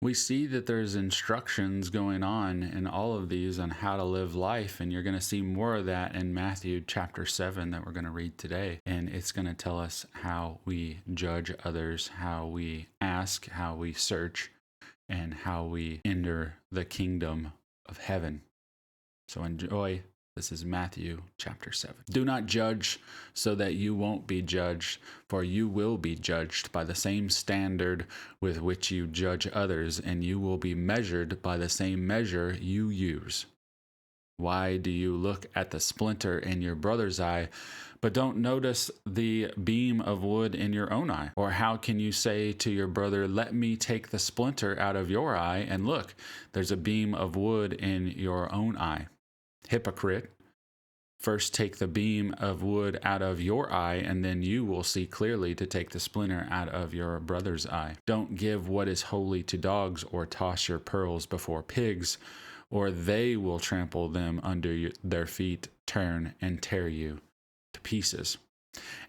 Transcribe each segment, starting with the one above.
We see that there's instructions going on in all of these on how to live life, and you're going to see more of that in Matthew chapter 7 that we're going to read today. And it's going to tell us how we judge others, how we ask, how we search, and how we enter the kingdom of heaven. So enjoy. This is Matthew chapter 7. Do not judge so that you won't be judged, for you will be judged by the same standard with which you judge others, and you will be measured by the same measure you use. Why do you look at the splinter in your brother's eye, but don't notice the beam of wood in your own eye? Or how can you say to your brother, let me take the splinter out of your eye, and look, there's a beam of wood in your own eye? Hypocrite, first take the beam of wood out of your eye, and then you will see clearly to take the splinter out of your brother's eye. Don't give what is holy to dogs, or toss your pearls before pigs, or they will trample them under their feet, turn and tear you to pieces.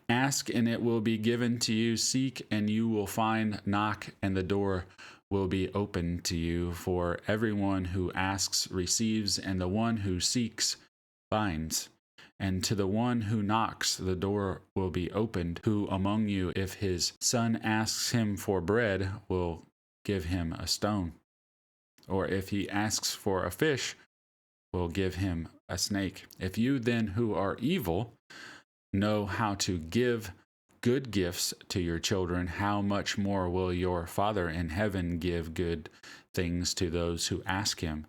Ask, and it will be given to you. Seek, and you will find. Knock, and the door will be open to you. For everyone who asks receives, and the one who seeks finds. And to the one who knocks, the door will be opened. Who among you, if his son asks him for bread, will give him a stone? Or if he asks for a fish, will give him a snake? If you then, who are evil, know how to give good gifts to your children, how much more will your Father in heaven give good things to those who ask him?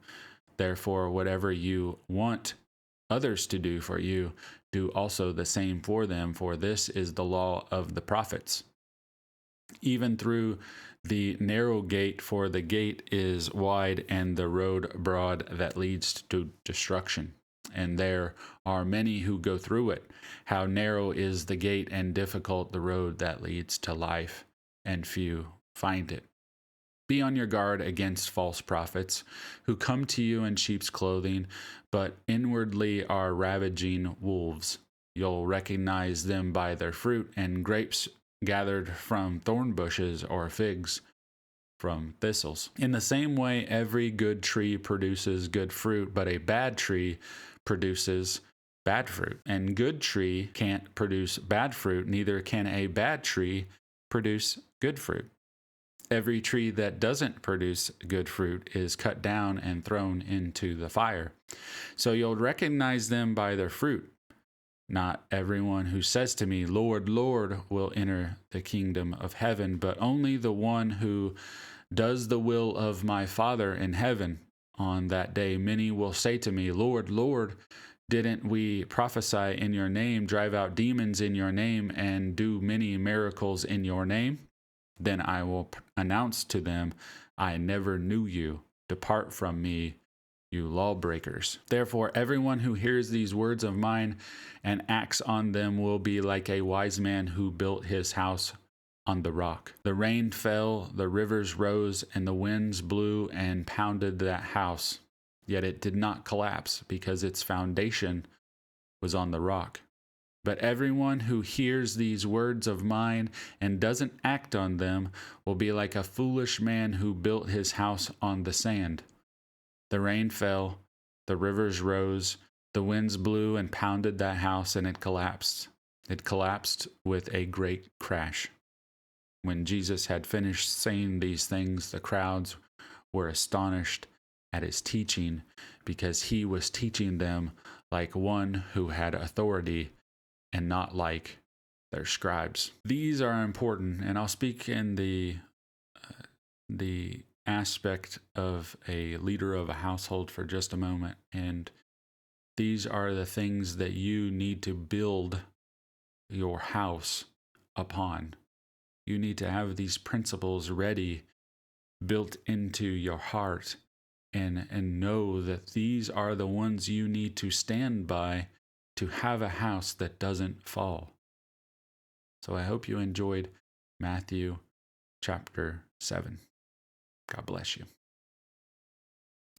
Therefore, whatever you want others to do for you, do also the same for them, for this is the law of the prophets. Even through the narrow gate, for the gate is wide and the road broad that leads to destruction, and there are many who go through it. How narrow is the gate and difficult the road that leads to life, and few find it. Be on your guard against false prophets, who come to you in sheep's clothing, but inwardly are ravaging wolves. You'll recognize them by their fruit, and grapes gathered from thorn bushes, or figs from thistles. In the same way, every good tree produces good fruit, but a bad tree produces bad fruit. And good tree can't produce bad fruit, neither can a bad tree produce good fruit. Every tree that doesn't produce good fruit is cut down and thrown into the fire. So you'll recognize them by their fruit. Not everyone who says to me, Lord, Lord, will enter the kingdom of heaven, but only the one who does the will of my Father in heaven. On that day, many will say to me, Lord, Lord, didn't we prophesy in your name, drive out demons in your name, and do many miracles in your name? Then I will announce to them, I never knew you. Depart from me, you lawbreakers. Therefore, everyone who hears these words of mine and acts on them will be like a wise man who built his house on the rock. The rain fell, the rivers rose, and the winds blew and pounded that house. Yet it did not collapse, because its foundation was on the rock. But everyone who hears these words of mine and doesn't act on them will be like a foolish man who built his house on the sand. The rain fell, the rivers rose, the winds blew and pounded that house, and it collapsed. It collapsed with a great crash. When Jesus had finished saying these things, the crowds were astonished at his teaching, because he was teaching them like one who had authority and not like their scribes. These are important, and I'll speak in the aspect of a leader of a household for just a moment. And these are the things that you need to build your house upon. You need to have these principles ready, built into your heart, and know that these are the ones you need to stand by to have a house that doesn't fall. So I hope you enjoyed Matthew chapter 7. God bless you.